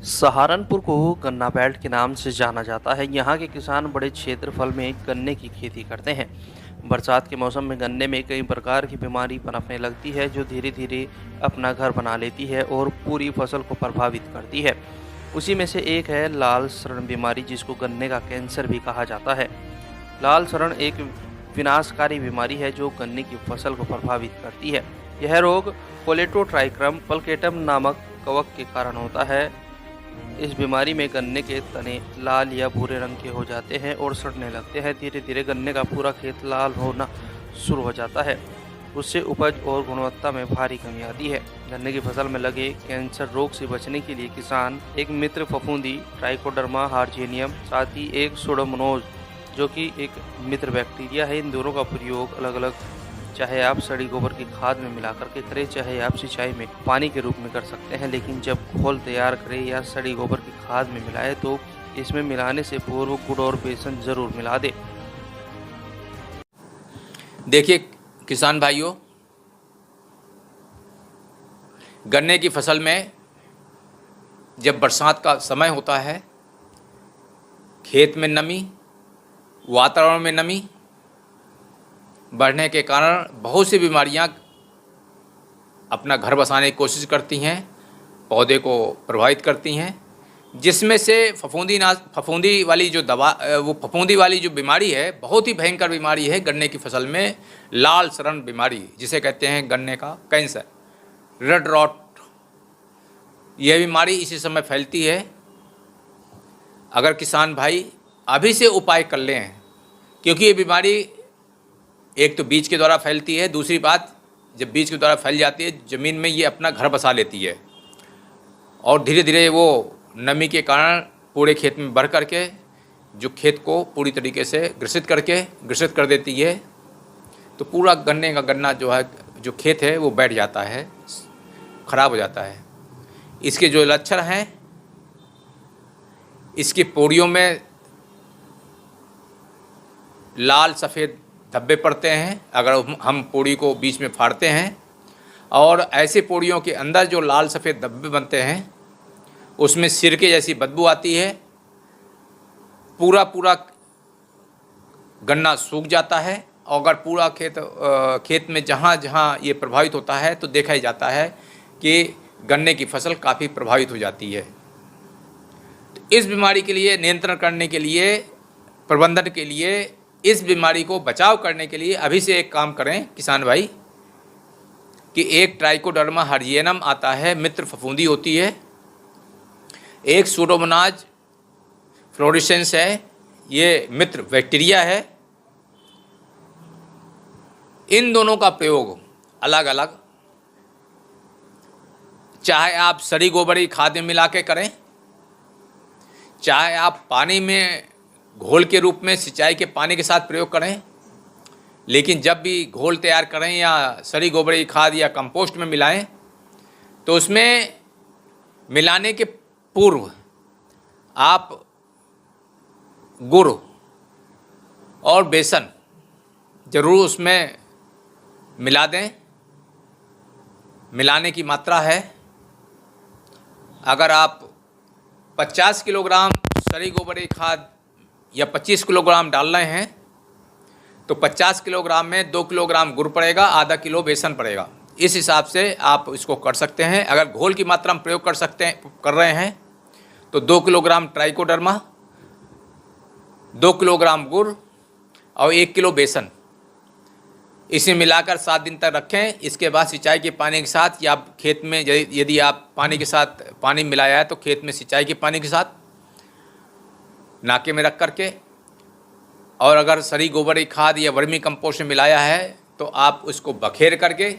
सहारनपुर को गन्ना बेल्ट के नाम से जाना जाता है। यहाँ के किसान बड़े क्षेत्रफल में गन्ने की खेती करते हैं। बरसात के मौसम में गन्ने में कई प्रकार की बीमारी पनपने लगती है, जो धीरे धीरे अपना घर बना लेती है और पूरी फसल को प्रभावित करती है। उसी में से एक है लाल सड़न बीमारी, जिसको गन्ने का कैंसर भी कहा जाता है। लाल सड़न एक विनाशकारी बीमारी है जो गन्ने की फसल को प्रभावित करती है। यह रोग कोलेटोट्राइक्रम पल्केटम नामक कवक के कारण होता है। इस बीमारी में गन्ने के तने लाल या भूरे रंग के हो जाते हैं और सड़ने लगते हैं। धीरे धीरे गन्ने का पूरा खेत लाल होना शुरू हो जाता है। उससे उपज और गुणवत्ता में भारी कमी आती है। गन्ने की फसल में लगे कैंसर रोग से बचने के लिए किसान एक मित्र फफूंदी ट्राइकोडर्मा हार्जेनियम, साथ ही एक सुडोमोनाज जो कि एक मित्र बैक्टीरिया है, इन दोनों का प्रयोग अलग अलग, चाहे आप सड़ी गोबर की खाद में मिला करके करें, चाहे आप सिंचाई में पानी के रूप में कर सकते हैं। लेकिन जब घोल तैयार करें या सड़ी गोबर की खाद में मिलाएं तो इसमें मिलाने से पूर्व गुड़ और बेसन जरूर मिला दें। देखिए किसान भाइयों, गन्ने की फसल में जब बरसात का समय होता है, खेत में नमी, वातावरण में नमी बढ़ने के कारण बहुत सी बीमारियां अपना घर बसाने की कोशिश करती हैं, पौधे को प्रभावित करती हैं, जिसमें से फफूंदी वाली जो बीमारी है, बहुत ही भयंकर बीमारी है गन्ने की फसल में, लाल सड़न बीमारी, जिसे कहते हैं गन्ने का कैंसर, रेड रॉट। यह बीमारी इसी समय फैलती है। अगर किसान भाई अभी से उपाय कर लें, क्योंकि ये बीमारी एक तो बीज के द्वारा फैलती है, दूसरी बात जब बीज के द्वारा फैल जाती है ज़मीन में ये अपना घर बसा लेती है और धीरे धीरे वो नमी के कारण पूरे खेत में बढ़ करके जो खेत को पूरी तरीके से ग्रसित कर देती है। तो पूरा गन्ने का गन्ना जो खेत है वो बैठ जाता है, ख़राब हो जाता है। इसके जो लक्षण हैं, इसकी पोड़ियों में लाल सफ़ेद धब्बे पड़ते हैं अगर हम पोड़ी को बीच में फाड़ते हैं, और ऐसे पोड़ियों के अंदर जो लाल सफ़ेद धब्बे बनते हैं उसमें सिरके जैसी बदबू आती है। पूरा गन्ना सूख जाता है और अगर पूरा खेत में जहाँ जहाँ ये प्रभावित होता है तो देखा ही जाता है कि गन्ने की फसल काफ़ी प्रभावित हो जाती है। तो इस बीमारी के लिए नियंत्रण करने के लिए, प्रबंधन के लिए, इस बीमारी को बचाव करने के लिए अभी से एक काम करें किसान भाई कि एक ट्राइकोडर्मा हार्जियनम आता है, मित्र फफूंदी होती है, एक सूडोमोनाज फ्लोरेसेंस है, ये मित्र बैक्टीरिया है। इन दोनों का प्रयोग अलग अलग, चाहे आप सड़ी गोबरी खाद में मिला के करें, चाहे आप पानी में घोल के रूप में सिंचाई के पानी के साथ प्रयोग करें, लेकिन जब भी घोल तैयार करें या सड़ी गोबरी खाद या कंपोस्ट में मिलाएं तो उसमें मिलाने के पूर्व आप गुड़ और बेसन ज़रूर उसमें मिला दें। मिलाने की मात्रा है, अगर आप 50 किलोग्राम सड़ी गोबरी खाद या 25 किलोग्राम डाल रहे हैं तो 50 किलोग्राम में 2 किलोग्राम गुड़ पड़ेगा, आधा किलो बेसन पड़ेगा। इस हिसाब से आप इसको कर सकते हैं। अगर घोल की मात्रा में प्रयोग कर रहे हैं तो 2 किलोग्राम ट्राइकोडर्मा, 2 किलोग्राम गुड़ और 1 किलो बेसन, इसे मिलाकर 7 दिन तक रखें। इसके बाद सिंचाई के पानी के साथ या खेत में यदि आप पानी के साथ पानी मिलाया है तो खेत में सिंचाई के पानी के साथ नाके में रख करके, और अगर सड़ी गोबरी खाद या वर्मी कंपोस्ट में मिलाया है तो आप उसको बखेर करके